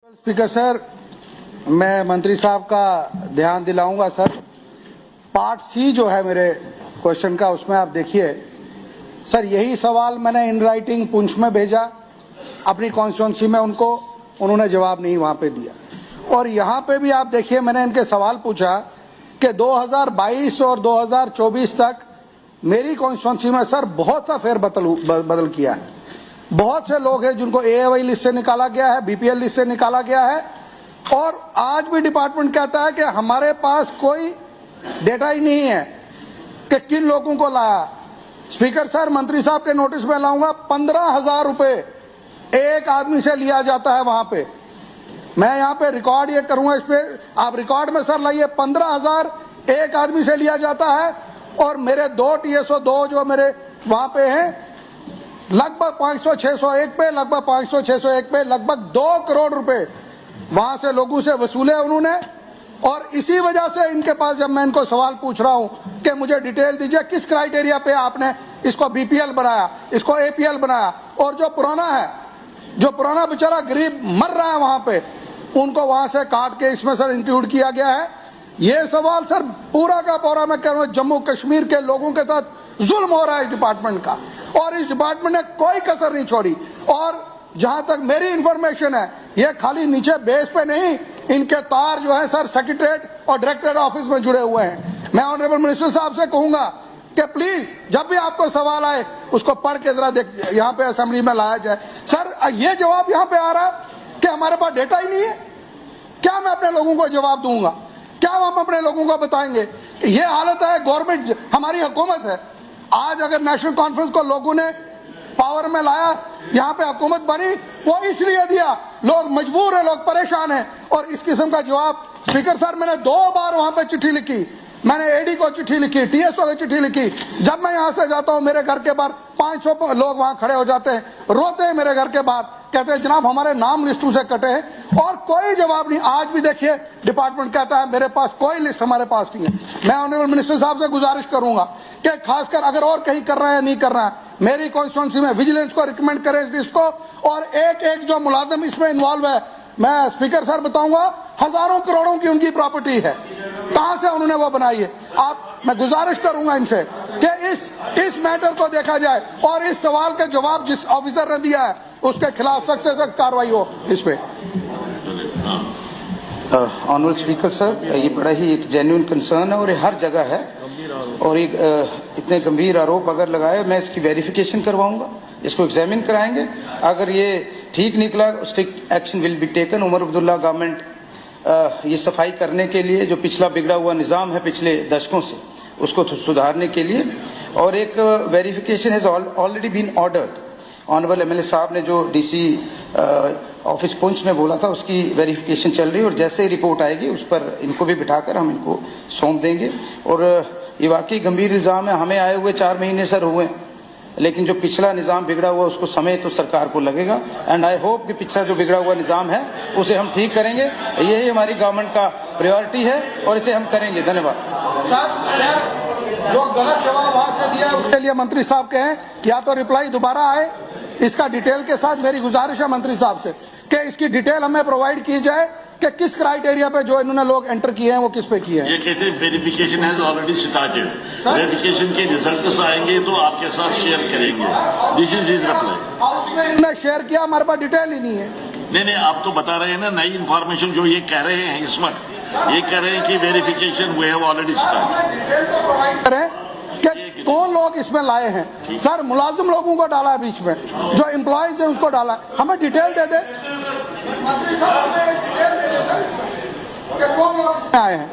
Speaker sir, मैं मंत्री साहब का ध्यान दिलाऊंगा सर। पार्ट सी जो है मेरे क्वेश्चन का, उसमें आप देखिए सर, यही सवाल मैंने इन राइटिंग पुंछ में भेजा अपनी कॉन्स्टिट्यूंसी में, उन्होंने जवाब नहीं वहां पे दिया। और यहाँ पे भी आप देखिए, मैंने इनके सवाल पूछा कि 2022 और 2024 तक मेरी कॉन्स्टिट्यूंसी में सर बहुत सा बदल किया है। बहुत से लोग हैं जिनको एएवाई लिस्ट से निकाला गया है, बीपीएल लिस्ट से निकाला गया है, और आज भी डिपार्टमेंट कहता है कि हमारे पास कोई डेटा ही नहीं है कि किन लोगों को लाया। स्पीकर सर, मंत्री साहब के नोटिस में लाऊंगा, 15,000 रुपए एक आदमी से लिया जाता है वहां पे। मैं यहाँ पे रिकॉर्ड ये करूंगा, इस पे आप रिकॉर्ड में सर लाइए, 15,000 एक आदमी से लिया जाता है। और मेरे 2 TSO2 जो मेरे वहां पे हैं, लगभग 500-601 पे, लगभग 500-601 पे, लगभग 2 करोड़ रुपए वहां से लोगों से वसूले उन्होंने। और इसी वजह से इनके पास जब मैं इनको सवाल पूछ रहा हूं कि मुझे डिटेल दीजिए, किस क्राइटेरिया पे आपने इसको बीपीएल बनाया, इसको एपीएल बनाया, और जो पुराना बेचारा गरीब मर रहा है वहां पे, उनको वहां से काट के इसमें सर इंक्लूड किया गया है। ये सवाल सर पूरा का पूरा मैं कह रहा हूं, जम्मू कश्मीर के लोगों के साथ जुल्म हो रहा है इस डिपार्टमेंट का, और इस डिपार्टमेंट ने कोई कसर नहीं छोड़ी। और जहां तक मेरी इंफॉर्मेशन है, ये खाली नीचे बेस पे नहीं, इनके तार जो है सर सेक्रेटरीट और डायरेक्टरेट ऑफिस में जुड़े हुए हैं। मैं ऑनरेबल मिनिस्टर साहब से कहूंगा कि प्लीज जब भी आपको सवाल आए उसको पढ़ के जरा देख, यहाँ पे असेंबली में लाया जाए। सर, ये जवाब यहाँ पे आ रहा है कि हमारे पास डेटा ही नहीं है। क्या मैं अपने लोगों को जवाब दूंगा? क्या हम अपने लोगों को बताएंगे? ये हालत है, गवर्नमेंट हमारी हुकूमत है। आज अगर नेशनल कॉन्फ्रेंस को लोगों ने पावर में लाया, यहाँ पे हुकूमत बनी, वो इसलिए दिया, लोग मजबूर है, लोग परेशान हैं। और इस किस्म का जवाब स्पीकर सर, मैंने 2 बार वहां पे चिट्ठी लिखी, मैंने एडी को चिट्ठी लिखी, टीएसओ को चिट्ठी लिखी। जब मैं यहाँ से जाता हूँ, मेरे घर के बाहर 500 लोग वहां खड़े हो जाते हैं, रोते हैं मेरे घर के बाहर, कहते हैं जनाब हमारे नाम लिस्टों से कटे हैं, और कोई जवाब नहीं। आज भी देखिए डिपार्टमेंट कहता है मेरे पास कोई लिस्ट हमारे पास नहीं है। मैं ऑनरेबल मिनिस्टर साहब से गुजारिश करूंगा कि खासकर अगर और कहीं कर रहा है या नहीं कर रहा है, मेरी कॉन्स्टिट्यूंसी में विजिलेंस को रिकमेंड करें इस लिस्ट को, और एक जो मुलाजिम इसमें इन्वॉल्व है, मैं स्पीकर सर बताऊंगा, हजारों करोड़ों की उनकी प्रॉपर्टी है, कहां से उन्होंने वो बनाई है। मैं गुजारिश करूंगा इनसे कि इस मैटर को देखा जाए, और इस सवाल का जवाब जिस ऑफिसर ने दिया है उसके खिलाफ सख्त से सख्त कार्रवाई हो इस पे। ऑनरेबल स्पीकर सर, ये बड़ा ही एक जेन्युइन कंसर्न है और ये हर जगह है, और एक इतने गंभीर आरोप अगर लगाए, मैं इसकी वेरिफिकेशन करवाऊंगा, इसको एग्जामिन कराएंगे। अगर ये ठीक निकला, strict action will be taken. Omar Abdullah government ये सफाई करने के लिए, जो पिछला बिगड़ा हुआ निज़ाम है पिछले दशकों से, उसको सुधारने के लिए, और एक verification has already been ordered. Honourable MLA साहब ने जो डीसी ऑफिस पुंछ में बोला था, उसकी वेरिफिकेशन चल रही है, और जैसे ही रिपोर्ट आएगी उस पर इनको भी बिठाकर हम इनको सौंप देंगे। और ये वाकई गंभीर इल्ज़ाम है। हमें आए हुए 4 महीने सर हुए, लेकिन जो पिछला निज़ाम बिगड़ा हुआ उसको समय तो सरकार को लगेगा, एंड आई होप कि पिछला जो बिगड़ा हुआ निज़ाम है उसे हम ठीक करेंगे। यही हमारी गवर्नमेंट का प्रायोरिटी है और इसे हम करेंगे। धन्यवाद। जो गलत जवाब वहां से दिया उसके लिए मंत्री साहब कहें कि या तो रिप्लाई दोबारा आए इसका डिटेल के साथ। मेरी गुजारिश है मंत्री साहब से कि इसकी डिटेल हमें प्रोवाइड की जाए कि किस क्राइटेरिया पे जो इन्होंने लोग एंटर किए हैं वो किस पे किए हैं। ये कहते हैं verification has already started, verification के रिजल्ट्स आएंगे तो आपके साथ शेयर करेंगे। This is his reply. उसमें इन्होंने शेयर किया, हमारे पास डिटेल ही नहीं है। नहीं, आप तो बता रहे हैं ना नई इन्फॉर्मेशन जो ये कह रहे हैं इस वक्त, ये कह रहे हैं कि verification we have already started. कि कौन लोग इसमें लाए हैं सर? मुलाजिम लोगों को डाला है बीच में, जो एम्प्लॉयज है उसको डाला है। हमें डिटेल दे दे मंत्री साहब, हमें डिटेल दे दे सर, कौन लोग इसमें आए हैं।